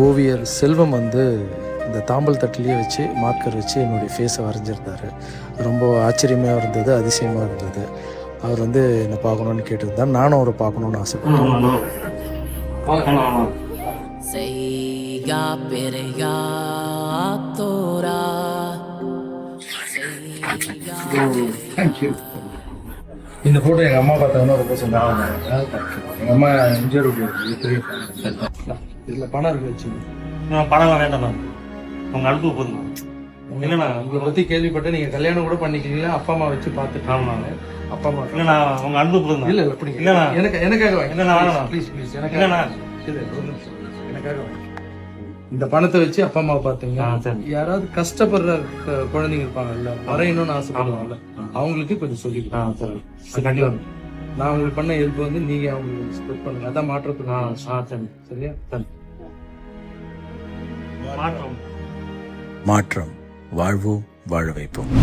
ஓவியர் செல்வம் வந்து இந்த தாம்பல் தட்டிலேயே வச்சு மார்க்கர் வச்சு என்னுடைய ஃபேஸை வரைஞ்சிருந்தார். ரொம்ப ஆச்சரியமாக இருந்தது, அதிசயமாக இருந்தது. அவர் வந்து என்னை பார்க்கணுன்னு கேட்டிருந்தார். நானும் அவரை பார்க்கணுன்னு ஆசைப்பட்டேன். இந்த ஃபோட்டோ எங்கள் அம்மா பார்த்தாங்கன்னா ரொம்ப சொன்னாங்க. எங்கள் அம்மா எம்ஜிஆர் இதில் பணம் இருக்கு வச்சு பணம் வேண்டாம், உங்கள் அனுப்பு போதும். இல்லைண்ணா உங்களை பற்றி கேள்விப்பட்டு நீங்கள் கல்யாணம் கூட பண்ணிக்கிறீங்களா? அப்பா அம்மா வச்சு பார்த்துட்டாங்க. அப்பா அம்மா இல்லைண்ணா உங்கள் அனுப்பு போதும். இல்லை இல்லை பிடிக்கும். இல்லைண்ணா எனக்காக வாங்க. இல்லைண்ணா வேணாம் ப்ளீஸ் ப்ளீஸ் எனக்கு இல்லைண்ணா எனக்காக வாங்க. இந்த பணத்தை வச்சு அப்பா அம்மாவை பார்த்தீங்க. யாராவது கஷ்டப்படுற குழந்தைங்க இருப்பாங்கல்ல, வரையணும்னு ஆசைப்படுவாங்கல்ல, அவங்களுக்கு கொஞ்சம் சொல்லிக்கலாம். சரி கண்டிப்பாக நான் உங்களுக்கு பண்ண ஹெல்ப் வந்து நீங்க அவங்களுக்கு ஸ்ப்ரெட் பண்ணுங்க. அதான் மாற்றத்துக்கு. சரியா? மாற்றம் வாழ்வோம், வாழ வைப்போம்.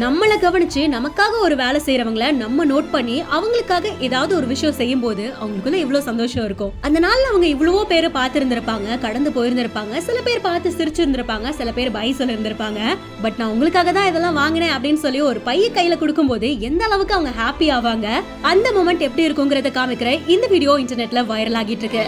நம்மளை கவனிச்சு நமக்காக ஒரு வேலை செய்யறவங்கள நம்ம நோட் பண்ணி அவங்களுக்காக ஏதாவது ஒரு விஷயம் செய்யும் போது அவங்களுக்குள்ள எவ்வளவு சந்தோஷம் இருக்கும். அந்த நாள்ல அவங்க இவ்வளவோ பேரை பார்த்திருந்திருப்பாங்க, கடந்து போயிருந்திருப்பாங்க, சில பேர் பார்த்து சிரிச்சிருந்திருப்பாங்க, சில பேர் பை சொல்லிருந்திருப்பாங்க. பட் நான் உங்களுக்காக தான் இதெல்லாம் வாங்கினேன் அப்படின்னு சொல்லி ஒரு பைய கையில கொடுக்கும் போது எந்த அளவுக்கு அவங்க ஹாப்பி ஆவாங்க, அந்த மொமெண்ட் எப்படி இருக்குங்கிறத காமிக்கிற இந்த வீடியோ இன்டர்நெட்ல வைரல் ஆகிட்டு இருக்கு.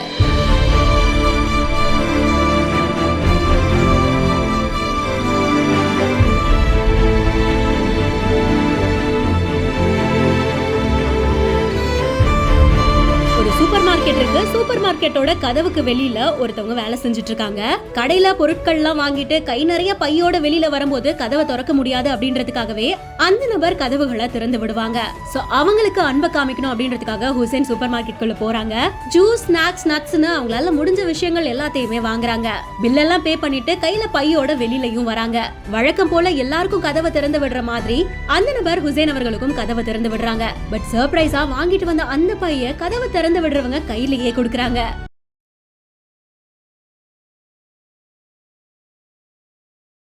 சூப்பர் மார்க்கெட்டோட கதவுக்கு வெளியில ஒருத்தவங்க வேலை செஞ்சுட்டு இருக்காங்க. கடையில பொருட்கள் எல்லாம் வாங்கிட்டு கை நிறைய பையோட வெளியில வரும்போது கதவை திறக்க முடியாது அப்படின்றதுக்காகவே அந்த நபர் கதவுகளை திறந்து விடுவாங்க. சோ அவங்களுக்கு அன்பை காமிக்கணும் அப்படின்றதுக்காக ஹுசேன் சூப்பர் மார்க்கெட்டுக்குள்ள போறாங்க. ஜூஸ், ஸ்நாக்ஸ், நட்ஸ்னு அவங்களால முடிஞ்ச விஷயங்கள் எல்லாத்தையுமே வாங்குறாங்க. பில் எல்லாம் பே பண்ணிட்டு கையில பையோட வெளியிலயும் வராங்க. வழக்கம் போல எல்லாருக்கும் கதவை திறந்து விடுற மாதிரி அந்த நபர் ஹுசேன் அவர்களுக்கும் கதவை திறந்து விடுறாங்க. பட் சர்ப்ரைஸா வாங்கிட்டு வந்த அந்த பைய கதவை திறந்து விடுறவங்க கையிலேயே கொடுக்கறாங்க.